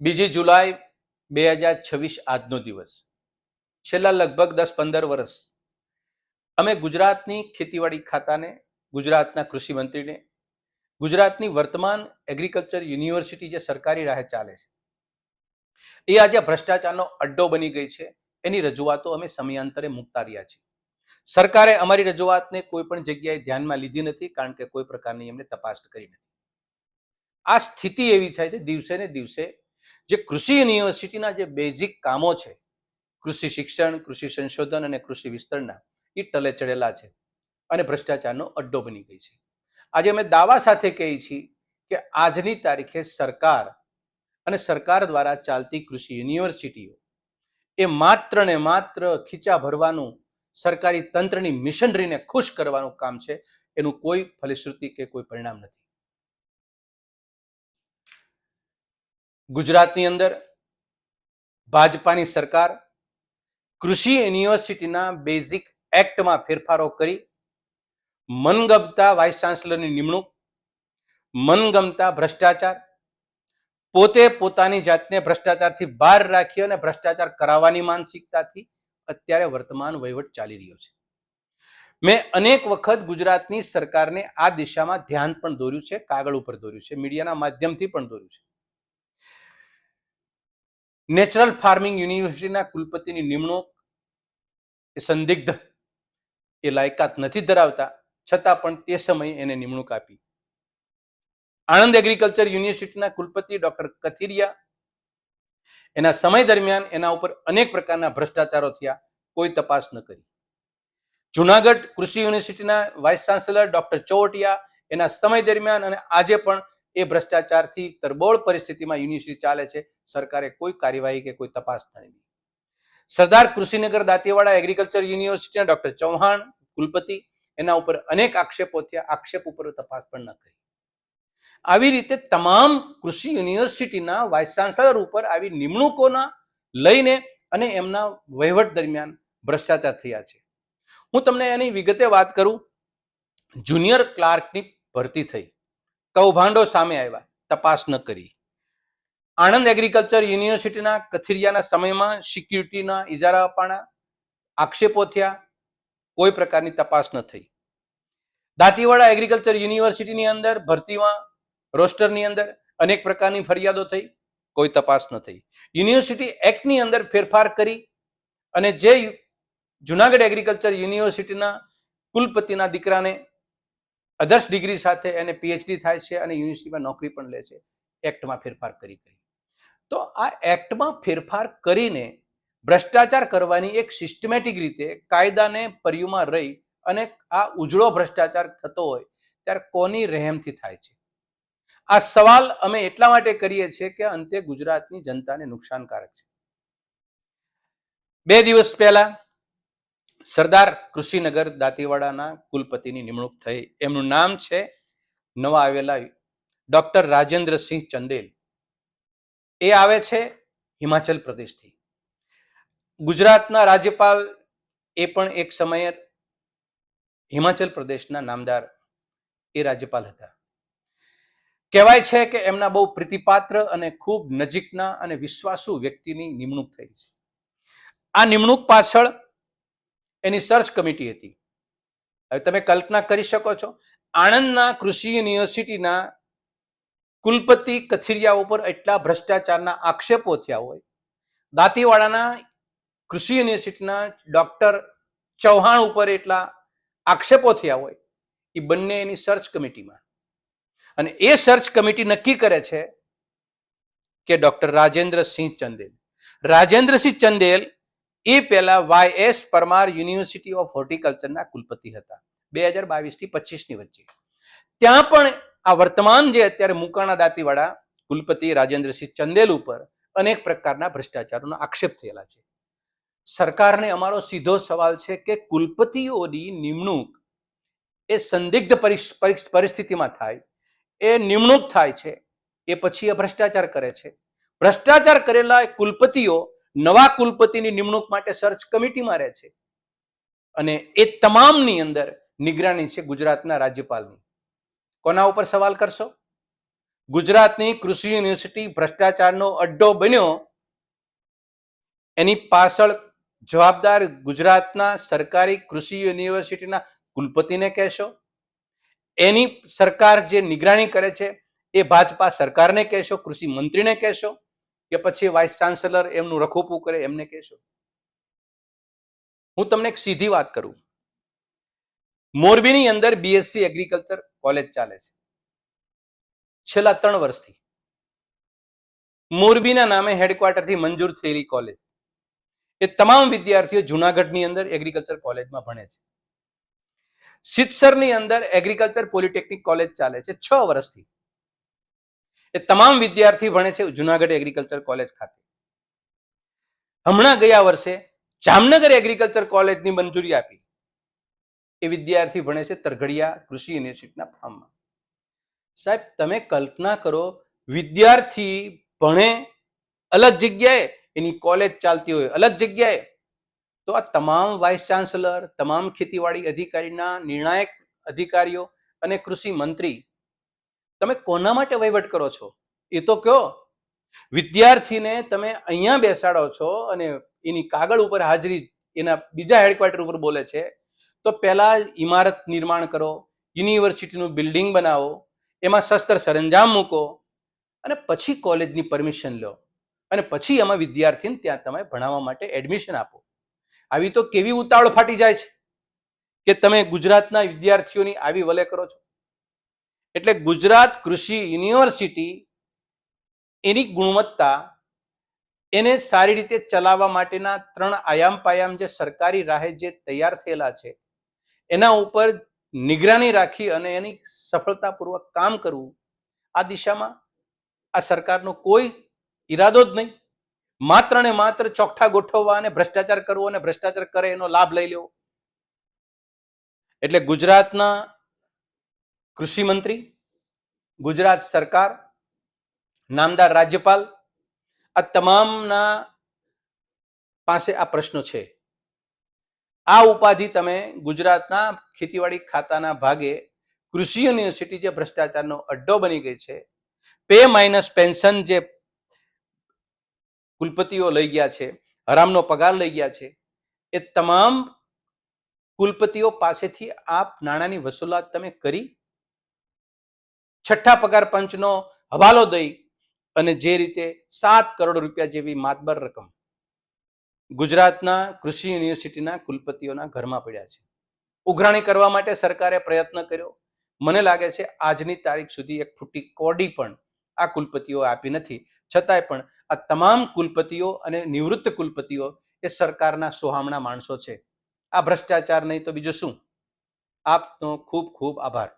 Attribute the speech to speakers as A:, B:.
A: 2 જુલાઈ 2026 આજનો દિવસ. છેલ્લા લગભગ 10-15 વર્ષ અમે ગુજરાતની ખેતીવાડી ખાતાને, ગુજરાતના કૃષિ મંત્રીને, ગુજરાતની વર્તમાન એગ્રીકલ્ચર યુનિવર્સિટી જે સરકારી રાહે ચાલે છે એ આજે ભ્રષ્ટાચારનો અડ્ડો બની ગઈ છે. એની રજૂઆતો અમે સમયાંતરે મૂકતા રહ્યા છીએ. સરકારે અમારી રજૂઆતને કોઈ પણ જગ્યાએ ધ્યાનમાં લીધી નથી, કારણ કે કોઈ પ્રકારની એમને તપાસ કરી નથી. આ સ્થિતિ એવી થાય છે દિવસે ને દિવસે જે કૃષિ યુનિવર્સિટીના જે બેઝિક કામો છે, કૃષિ શિક્ષણ, કૃષિ સંશોધન અને કૃષિ વિસ્તરણના, એ ટલે ચડેલા છે અને ભ્રષ્ટાચારનો અડ્ડો બની ગઈ છે. આજે અમે દાવા સાથે કહીએ છીએ કે આજની તારીખે સરકાર અને સરકાર દ્વારા ચાલતી કૃષિ યુનિવર્સિટીઓ એ માત્ર ને માત્ર ખીચા ભરવાનું, સરકારી તંત્રની મિશનરીને ખુશ કરવાનું કામ છે. એનું કોઈ ફલશ્રુતિ કે કોઈ પરિણામ નથી. ગુજરાતની અંદર ભાજપાની સરકાર કૃષિ યુનિવર્સિટીના બેઝિક એક્ટમાં ફેરફારો કરી મનગમતા વાઇસ ચાન્સલરની નિમણૂક, મનગમતા ભ્રષ્ટાચાર, પોતે પોતાની જાતને ભ્રષ્ટાચારથી બહાર રાખી અને ભ્રષ્ટાચાર કરાવવાની માનસિકતાથી અત્યારે વર્તમાન વહીવટ ચાલી રહ્યો છે. મેં અનેક વખત ગુજરાતની સરકારને આ દિશામાં ધ્યાન પણ દોર્યું છે, કાગળ ઉપર દોર્યું છે, મીડિયાના માધ્યમથી પણ દોર્યું છે. નેચરલ ફાર્મિંગ યુનિવર્સિટીના કુલપતિની નિમણૂક એ સંદિગ્ધ, એ લાયકાત નથી ધરાવતા, છતાં પણ તે સમયે એને નિમણૂક આપી. આણંદ એગ્રીકલ્ચર યુનિવર્સિટીના કુલપતિ ડોક્ટર કથિરિયા, એના સમય દરમિયાન એના ઉપર અનેક પ્રકારના ભ્રષ્ટાચારો થયા, કોઈ તપાસ ન કરી. જુનાગઢ કૃષિ યુનિવર્સિટીના વાઇસ ચાન્સલર ડોક્ટર ચોવટિયા, એના સમય દરમિયાન અને આજે પણ એ ભ્રષ્ટાચારથી તરબોળ પરિસ્થિતિમાં યુનિવર્સિટી ચાલે છે. સરકારે કોઈ કાર્યવાહી કે કોઈ તપાસ નથી. સરદાર કૃષિનગર દાંતીવાડા એગ્રીકલ્ચર યુનિવર્સિટીના ડોક્ટર ચૌહાણ કુલપતિ, એના ઉપર અનેક આક્ષેપો થયા, આક્ષેપ ઉપર તપાસ પણ ન કરી. આવી રીતે તમામ કૃષિ યુનિવર્સિટીના વાઇસ ચાન્સલર ઉપર આવી નિમણૂકોના લઈને અને એમના વહીવટ દરમિયાન ભ્રષ્ટાચાર થયા છે. હું તમને એની વિગતે વાત કરું. જુનિયર ક્લાર્કની ભરતી થઈ, કૌભાંડો સામે આવ્યા, તપાસ ન કરી. આણંદ એગ્રીકલ્ચર યુનિવર્સિટીના કથિરિયાના સમયમાં સિક્યુરિટીના ઇજારા અપાણા, આક્ષેપો થયા, કોઈ પ્રકારની તપાસ ન થઈ. દાંતીવાડા એગ્રીકલ્ચર યુનિવર્સિટીની અંદર ભરતીમાં રોસ્ટરની અંદર અનેક પ્રકારની ફરિયાદો થઈ, કોઈ તપાસ ન થઈ. યુનિવર્સિટી એક્ટની અંદર ફેરફાર કરી અને જે જુનાગઢ એગ્રીકલ્ચર યુનિવર્સિટીના કુલપતિના દીકરાને અધર્સ ડિગ્રી સાથે એને પીએચડી થાય છે અને યુનિવર્સિટીમાં નોકરી પણ લે છે, એક્ટમાં ફેરફાર કરી. તો આ એક્ટમાં ફેરફાર કરીને ભ્રષ્ટાચાર કરવાની એક સિસ્ટમેટિક રીતે કાયદાને પર્યુમાં રહી અને આ ઉજળો ભ્રષ્ટાચાર થતો હોય ત્યારે કોની રહેમથી થાય છે? આ સવાલ અમે એટલા માટે કરીએ છીએ કે અંતે ગુજરાતની જનતાને નુકસાનકારક છે. 2 દિવસ પહેલા સરદાર કૃષિનગર દાંતીવાડાના કુલપતિની નિમણૂક થઈ. એમનું નામ છે નવા આવેલા ડોક્ટર રાજેન્દ્રસિંહ ચંદેલ. એ આવે છે હિમાચલ પ્રદેશથી. ગુજરાતના રાજ્યપાલ એ પણ એક સમયે હિમાચલ પ્રદેશના નામદાર એ રાજ્યપાલ હતા. કહેવાય છે કે એમના બહુ પ્રીતિપાત્ર અને ખૂબ નજીકના અને વિશ્વાસુ વ્યક્તિની નિમણૂક થઈ છે. આ નિમણૂક પાછળ એની સર્ચ કમિટી હતી. હવે તમે કલ્પના કરી શકો છો, આણંદના કૃષિ યુનિવર્સિટીના કુલપતિ કથિરિયા ઉપર એટલા ભ્રષ્ટાચારના આક્ષેપો થયા હોય, દાંતીવાડાના કૃષિ યુનિવર્સિટીના ડોક્ટર ચૌહાણ ઉપર એટલા આક્ષેપો થયા હોય, એ બંને એની સર્ચ કમિટીમાં. અને એ સર્ચ કમિટી નક્કી કરે છે કે ડોક્ટર રાજેન્દ્રસિંહ ચંદેલ. રાજેન્દ્રસિંહ ચંદેલ એ પહેલા YS પરમાર યુનિવર્સિટી ઓફ હોર્ટિકલ્ચરના કુલપતિ હતા 2022 થી 25 ની વચ્ચે. ત્યાં પણ આ વર્તમાન જે અત્યારે મુકાણા દાંતીવાડા કુલપતિ રાજેન્દ્રસિંહ ચંદેલ ઉપર અનેક પ્રકારના ભ્રષ્ટાચારોના આક્ષેપ થયેલા છે. સરકારને અમારો સીધો સવાલ છે કે કુલપતિઓની નિમણૂક એ સંદિગ્ધ પરિસ્થિતિમાં થાય, એ નિમણૂક થાય છે, એ પછી એ ભ્રષ્ટાચાર કરે છે. ભ્રષ્ટાચાર કરેલા કુલપતિઓ નવા કુલપતિની નિમણૂક માટે સર્ચ કમિટીમાં રહે છે અને એ તમામની અંદર નિગરાની છે ગુજરાતના રાજ્યપાલની. કોના ઉપર સવાલ કરશો? ગુજરાતની કૃષિ યુનિવર્સિટી ભ્રષ્ટાચારનો અડ્ડો બન્યો, એની પાછળ જવાબદાર ગુજરાતના સરકારી કૃષિ યુનિવર્સિટીના કુલપતિને કહેશો? એની સરકાર જે નિગરાણી કરે છે એ ભાજપા સરકારને કહેશો, કૃષિ મંત્રીને કહેશો, કે પછી વાઇસ ચાન્સેલર એમનું રખોપું કરે એમને કહેશો? હું તમને એક સીધી વાત કરું. મોરબીની અંદર બીએસસી એગ્રીકલ્ચર કોલેજ ચાલે છે છેલ્લા 3 વર્ષથી. મોરબીના નામે હેડક્વાર્ટરથી મંજૂર થયેલી કોલેજ. એ તમામ વિદ્યાર્થીઓ જુનાગઢની અંદર એગ્રીકલ્ચર કોલેજમાં ભણે છે. સિત્સરની અંદર એગ્રીકલ્ચર પોલિટેકનિક કોલેજ ચાલે છે 6 વર્ષથી. એ તમામ વિદ્યાર્થી ભણે છે જુનાગઢ એગ્રીકલ્ચર કોલેજ ખાતે. હમણાં ગયા વર્ષે જામનગર એગ્રીકલ્ચર કોલેજની મંજૂરી આપી. એ વિદ્યાર્થી ભણે છે તરઘડિયા કૃષિ યુનિવર્સિટીના ફાર્મમાં. સાહેબ, તમે કલ્પના કરો, વિદ્યાર્થી ભણે અલગ જગ્યાએ, એની કોલેજ ચાલતી હોય અલગ જગ્યાએ, તો આ તમામ વાઇસ ચાન્સેલર, તમામ ખેતીવાડી અધિકારીના નિર્ણાયક અધિકારીઓ અને કૃષિ મંત્રી, તમે કોના માટે વહીવટ કરો છો એ તો કહો. વિદ્યાર્થીને તમે અહીંયા બેસાડો છો અને એની કાગળ ઉપર હાજરી એના બીજા હેડક્વાર્ટર ઉપર બોલે છે, તો પહેલા ઇમારત નિર્માણ કરો, યુનિવર્સિટીનું બિલ્ડિંગ બનાવો, એમાં શસ્ત્ર સરંજામ મૂકો અને પછી કોલેજની પરમિશન લો અને પછી એમાં વિદ્યાર્થીને ત્યાં તમે ભણાવવા માટે એડમિશન આપો. આવી તો કેવી ઉતાવળ ફાટી જાય છે કે તમે ગુજરાતના વિદ્યાર્થીઓની આવી વલે કરો છો. એટલે ગુજરાત કૃષિ યુનિવર્સિટી એની ગુણવત્તા, એને સારી રીતે ચલાવવા માટેના 3 આયામ પાયામ જે સરકારી રાહે જે તૈયાર થયેલા છે એના ઉપર નિગરાની રાખી અને એની સફળતાપૂર્વક કામ કરવું, આ દિશામાં આ સરકારનો કોઈ ઈરાદો જ નહીં. માત્ર ને માત્ર ચોકઠા ગોઠવવા અને ભ્રષ્ટાચાર કરવો અને ભ્રષ્ટાચાર કરે એનો લાભ લઈ લેવો. એટલે ગુજરાતના કૃષિ મંત્રી, ગુજરાત સરકાર, નામદાર રાજ્યપાલ, આ તમામના પાસે આ પ્રશ્નો છે. આ ઉપાધિ તમે ગુજરાતના ખેતીવાડી ખાતાના ભાગે કૃષિ યુનિવર્સિટી જે ભ્રષ્ટાચારનો અડ્ડો બની ગઈ છે, પે માઇનસ પેન્શન જે કુલપતિઓ લઈ ગયા છે, હરામનો પગાર લઈ ગયા છે, એ તમામ કુલપતિઓ પાસેથી આપ નાણાંની વસૂલાત તમે કરી, છઠ્ઠા પગાર પંચનો હવાલો દઈ અને જે રીતે 7 કરોડ રૂપિયા જેવી માતબર રકમ ગુજરાતના કૃષિ યુનિવર્સિટીના કુલપતિઓના ઘરમાં પડ્યા છે. ઉઘરાણી કરવા માટે સરકારે પ્રયત્ન કર્યો. મને લાગે છે આજની તારીખ સુધી એક ફૂટી કોડી પણ આ કુલપતિઓ આપી નથી. છતાંય પણ આ તમામ કુલપતિઓ અને નિવૃત્ત કુલપતિઓ એ સરકારના સોહામણા માણસો છે. આ ભ્રષ્ટાચાર નહીં તો બીજું શું. આપનો ખૂબ ખૂબ આભાર.